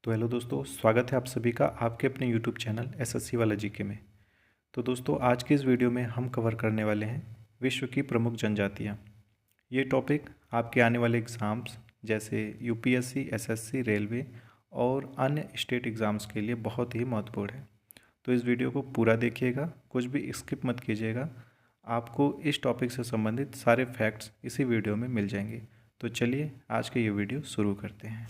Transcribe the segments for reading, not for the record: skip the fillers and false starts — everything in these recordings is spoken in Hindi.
तो हेलो दोस्तों, स्वागत है आप सभी का आपके अपने यूट्यूब चैनल एसएससी वाला जीके में। तो दोस्तों, आज की इस वीडियो में हम कवर करने वाले हैं विश्व की प्रमुख जनजातियाँ। ये टॉपिक आपके आने वाले एग्ज़ाम्स जैसे यूपीएससी, एसएससी, रेलवे और अन्य स्टेट एग्ज़ाम्स के लिए बहुत ही महत्वपूर्ण है। तो इस वीडियो को पूरा देखिएगा, कुछ भी स्किप मत कीजिएगा। आपको इस टॉपिक से संबंधित सारे फैक्ट्स इसी वीडियो में मिल जाएंगे। तो चलिए आज के ये वीडियो शुरू करते हैं।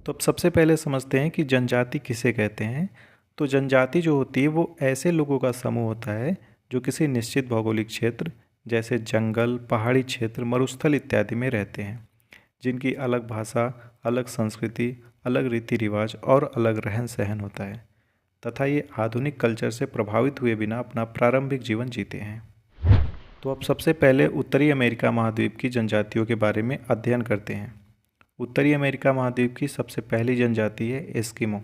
तो अब सबसे पहले समझते हैं कि जनजाति किसे कहते हैं। तो जनजाति जो होती है वो ऐसे लोगों का समूह होता है जो किसी निश्चित भौगोलिक क्षेत्र जैसे जंगल, पहाड़ी क्षेत्र, मरुस्थल इत्यादि में रहते हैं, जिनकी अलग भाषा, अलग संस्कृति, अलग रीति रिवाज और अलग रहन सहन होता है तथा ये आधुनिक कल्चर से प्रभावित हुए बिना अपना प्रारंभिक जीवन जीते हैं। तो अब सबसे पहले उत्तरी अमेरिका महाद्वीप की जनजातियों के बारे में अध्ययन करते हैं। उत्तरी अमेरिका महाद्वीप की सबसे पहली जनजाति है एस्किमो।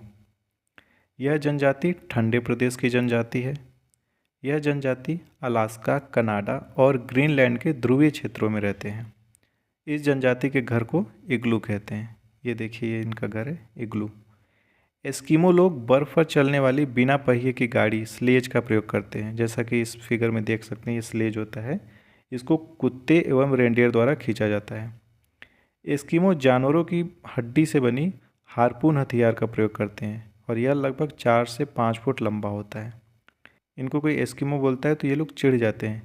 यह जनजाति ठंडे प्रदेश की जनजाति है। यह जनजाति अलास्का, कनाडा और ग्रीनलैंड के ध्रुवीय क्षेत्रों में रहते हैं। इस जनजाति के घर को इग्लू कहते हैं। ये देखिए, ये इनका घर है, इग्लू। एस्किमो लोग बर्फ़ पर चलने वाली बिना पहिए की गाड़ी स्लेज का प्रयोग करते हैं। जैसा कि इस फिगर में देख सकते हैं, ये स्लेज होता है। इसको कुत्ते एवं रेंडियर द्वारा खींचा जाता है। एस्किमो जानवरों की हड्डी से बनी हार्पून हथियार का प्रयोग करते हैं और यह लगभग 4 से 5 फुट लंबा होता है। इनको कोई एस्किमो बोलता है तो ये लोग चिढ़ जाते हैं।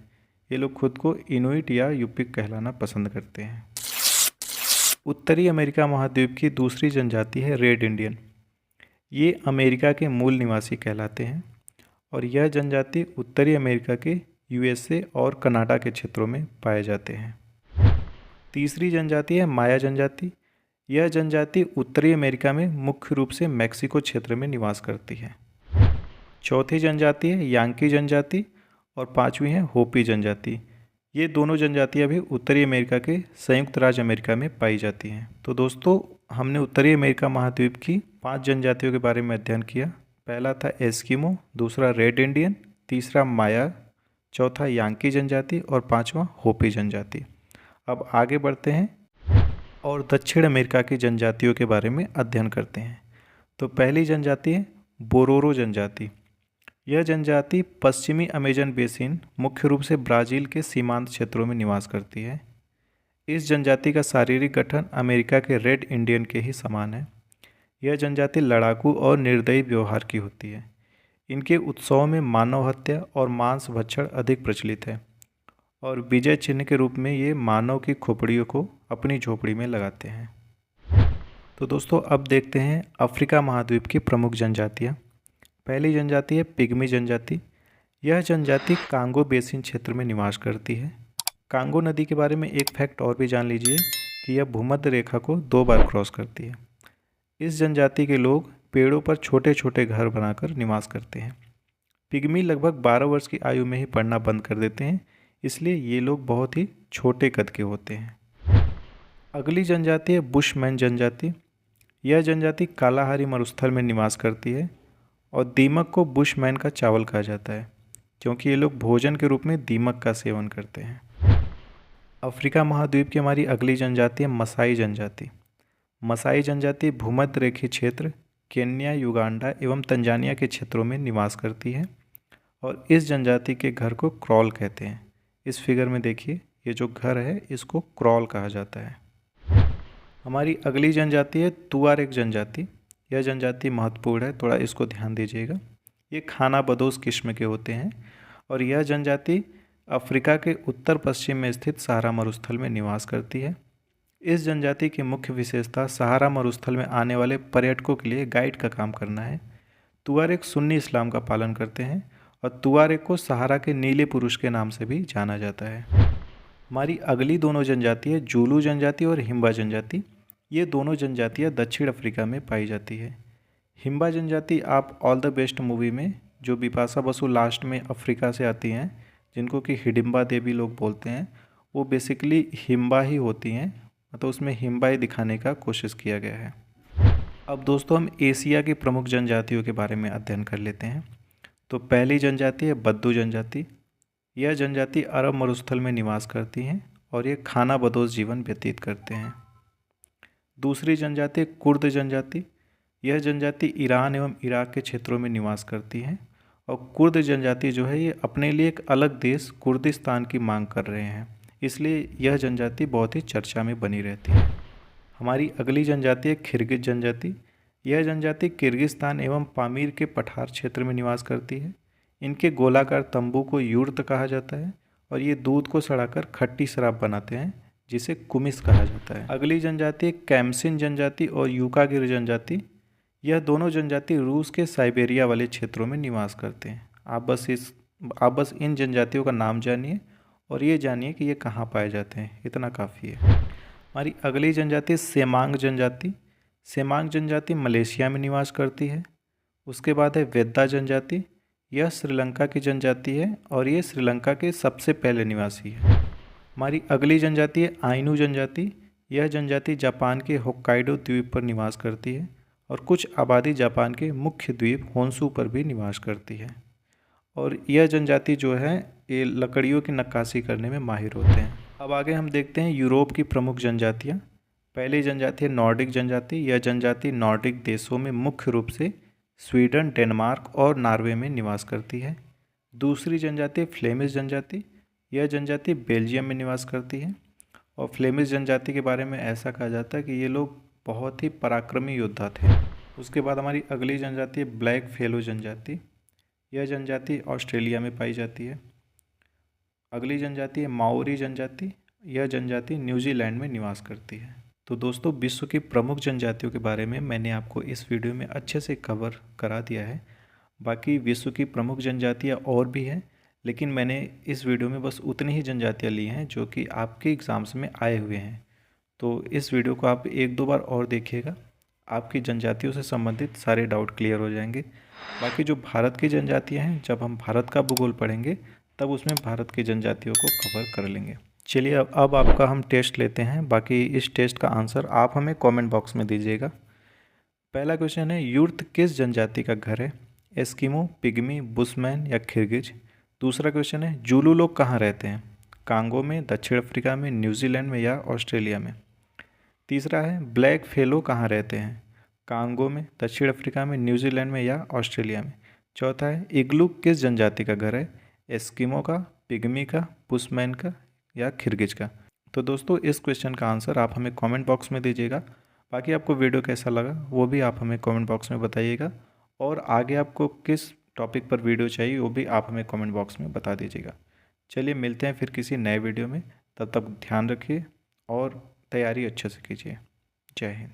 ये लोग खुद को इनुइट या यूपिक कहलाना पसंद करते हैं। उत्तरी अमेरिका महाद्वीप की दूसरी जनजाति है रेड इंडियन। ये अमेरिका के मूल निवासी कहलाते हैं और यह जनजाति उत्तरी अमेरिका के यूएसए और कनाडा के क्षेत्रों में पाए जाते हैं। तीसरी जनजाति है माया जनजाति। यह जनजाति उत्तरी अमेरिका में मुख्य रूप से मैक्सिको क्षेत्र में निवास करती है। चौथी जनजाति है यांकी जनजाति और पांचवी है होपी जनजाति। ये दोनों जनजातियां भी उत्तरी अमेरिका के संयुक्त राज्य अमेरिका में पाई जाती हैं। तो दोस्तों, हमने उत्तरी अमेरिका महाद्वीप की 5 जनजातियों के बारे में अध्ययन किया। पहला था एस्किमो, दूसरा रेड इंडियन, तीसरा माया, चौथा यांकी जनजाति और पाँचवा होपी जनजाति। अब आगे बढ़ते हैं और दक्षिण अमेरिका की जनजातियों के बारे में अध्ययन करते हैं। तो पहली जनजाति है बोरोरो जनजाति। यह जनजाति पश्चिमी अमेजन बेसिन, मुख्य रूप से ब्राज़ील के सीमांत क्षेत्रों में निवास करती है। इस जनजाति का शारीरिक गठन अमेरिका के रेड इंडियन के ही समान है। यह जनजाति लड़ाकू और निर्दयी व्यवहार की होती है। इनके उत्सवों में मानव हत्या और मांस भक्षण अधिक प्रचलित है और विजय चिन्ह के रूप में ये मानव की खोपड़ियों को अपनी झोपड़ी में लगाते हैं। तो दोस्तों, अब देखते हैं अफ्रीका महाद्वीप की प्रमुख जनजातियाँ। पहली जनजाति है पिग्मी जनजाति। यह जनजाति कांगो बेसिन क्षेत्र में निवास करती है। कांगो नदी के बारे में एक फैक्ट और भी जान लीजिए कि यह भूमध्य रेखा को 2 बार क्रॉस करती है। इस जनजाति के लोग पेड़ों पर छोटे छोटे घर बनाकर निवास करते हैं। पिग्मी लगभग 12 वर्ष की आयु में ही पढ़ना बंद कर देते हैं, इसलिए ये लोग बहुत ही छोटे कद के होते हैं। अगली जनजाति है बुशमैन जनजाति। यह जनजाति कालाहारी मरुस्थल में निवास करती है और दीमक को बुशमैन का चावल कहा जाता है क्योंकि ये लोग भोजन के रूप में दीमक का सेवन करते हैं। अफ्रीका महाद्वीप की हमारी अगली जनजाति है मसाई जनजाति। मसाई जनजाति भूमध्य रेखीय क्षेत्र केन्या, युगांडा एवं तंजानिया के क्षेत्रों में निवास करती है और इस जनजाति के घर को क्रॉल कहते हैं। इस फिगर में देखिए, ये जो घर है इसको क्रॉल कहा जाता है। हमारी अगली जनजाति है तुआरेग जनजाति। यह जनजाति महत्वपूर्ण है, थोड़ा इसको ध्यान दीजिएगा। ये खाना बदोश किस्म के होते हैं और यह जनजाति अफ्रीका के उत्तर पश्चिम में स्थित सहारा मरुस्थल में निवास करती है। इस जनजाति की मुख्य विशेषता सहारा मरुस्थल में आने वाले पर्यटकों के लिए गाइड का काम करना है। तुआरेग सुन्नी इस्लाम का पालन करते हैं और तुआरेग को सहारा के नीले पुरुष के नाम से भी जाना जाता है। हमारी अगली दोनों जनजाति है जूलू जनजाति और हिम्बा जनजाति। ये दोनों जनजातियाँ दक्षिण अफ्रीका में पाई जाती है। हिम्बा जनजाति आप ऑल द बेस्ट मूवी में जो बिपाशा बसु लास्ट में अफ्रीका से आती हैं, जिनको कि हिडिम्बा देवी लोग बोलते हैं, वो बेसिकली हिम्बा ही होती हैं। मतलब उसमें हिम्बा ही दिखाने का कोशिश किया गया है। अब दोस्तों, हम एशिया की प्रमुख जनजातियों के बारे में अध्ययन कर लेते हैं। तो पहली जनजाति है बद्दू जनजाति। यह जनजाति अरब मरुस्थल में निवास करती हैं और ये खाना बदोश जीवन व्यतीत करते हैं। दूसरी जनजाति कुर्द जनजाति। यह जनजाति ईरान एवं इराक के क्षेत्रों में निवास करती है और कुर्द जनजाति जो है ये अपने लिए एक अलग देश कुर्दिस्तान की मांग कर रहे हैं, इसलिए यह जनजाति बहुत ही चर्चा में बनी रहती है। हमारी अगली जनजाति है किर्गिज जनजाति। यह जनजाति किर्गिस्तान एवं पामीर के पठार क्षेत्र में निवास करती है। इनके गोलाकार तंबू को यूर्त कहा जाता है और ये दूध को सड़ाकर खट्टी शराब बनाते हैं जिसे कुमिस कहा जाता है। अगली जनजाति है कैम्सिन जनजाति और यूकागिर जनजाति। यह दोनों जनजाति रूस के साइबेरिया वाले क्षेत्रों में निवास करते हैं। आप बस इन जनजातियों का नाम जानिए और ये जानिए कि ये कहाँ पाए जाते हैं, इतना काफ़ी है। हमारी अगली जनजाति सेमांग जनजाति। सेमांग जनजाति मलेशिया में निवास करती है। उसके बाद है वेद्दा जनजाति। यह श्रीलंका की जनजाति है और ये श्रीलंका के सबसे पहले निवासी है। हमारी अगली जनजाति है आइनू जनजाति। यह जनजाति जापान के होक्काइडो द्वीप पर निवास करती है और कुछ आबादी जापान के मुख्य द्वीप होन्शु पर भी निवास करती है। और यह जनजाति जो है ये लकड़ियों की नक्काशी करने में माहिर होते हैं। अब आगे हम देखते हैं यूरोप की प्रमुख जनजातियाँ। पहली जनजाति है नॉर्डिक जनजाति। यह जनजाति नॉर्डिक देशों में मुख्य रूप से स्वीडन, डेनमार्क और नॉर्वे में निवास करती है। दूसरी जनजाति फ्लेमिश जनजाति। यह जनजाति बेल्जियम में निवास करती है और फ्लेमिश जनजाति के बारे में ऐसा कहा जाता है कि ये लोग बहुत ही पराक्रमी योद्धा थे। उसके बाद हमारी अगली जनजाति है ब्लैक फेलो जनजाति। यह जनजाति ऑस्ट्रेलिया में पाई जाती है। अगली जनजाति है माओरी जनजाति। यह जनजाति न्यूजीलैंड में निवास करती है। तो दोस्तों, विश्व की प्रमुख जनजातियों के बारे में मैंने आपको इस वीडियो में अच्छे से कवर करा दिया है। बाकी विश्व की प्रमुख जनजातियाँ और भी हैं, लेकिन मैंने इस वीडियो में बस उतनी ही जनजातियाँ ली हैं जो कि आपके एग्ज़ाम्स में आए हुए हैं। तो इस वीडियो को आप एक दो बार और देखिएगा, आपकी जनजातियों से संबंधित सारे डाउट क्लियर हो जाएंगे। बाकी जो भारत की जनजातियाँ हैं, जब हम भारत का भूगोल पढ़ेंगे तब उसमें भारत की जनजातियों को कवर कर लेंगे। चलिए अब आपका हम टेस्ट लेते हैं। बाकी इस टेस्ट का आंसर आप हमें कमेंट बॉक्स में दीजिएगा। पहला क्वेश्चन है, यूर्त किस जनजाति का घर है? एस्किमो, पिग्मी, बुशमैन या खिरगिज? दूसरा क्वेश्चन है, जूलू लोग कहाँ रहते हैं? कांगो में, दक्षिण अफ्रीका में, न्यूजीलैंड में या ऑस्ट्रेलिया में? तीसरा है, ब्लैक फेलो कहाँ रहते हैं? कांगो में, दक्षिण अफ्रीका में, न्यूजीलैंड में या ऑस्ट्रेलिया में? चौथा है, इग्लू किस जनजाति का घर है? एस्किमो का, पिग्मी का, बुशमैन का या खिरगिज का? तो दोस्तों, इस क्वेश्चन का आंसर आप हमें कमेंट बॉक्स में दीजिएगा। बाकी आपको वीडियो कैसा लगा वो भी आप हमें कमेंट बॉक्स में बताइएगा, और आगे आपको किस टॉपिक पर वीडियो चाहिए वो भी आप हमें कमेंट बॉक्स में बता दीजिएगा। चलिए मिलते हैं फिर किसी नए वीडियो में। तब तक ध्यान रखिए और तैयारी अच्छे से कीजिए। जय हिंद।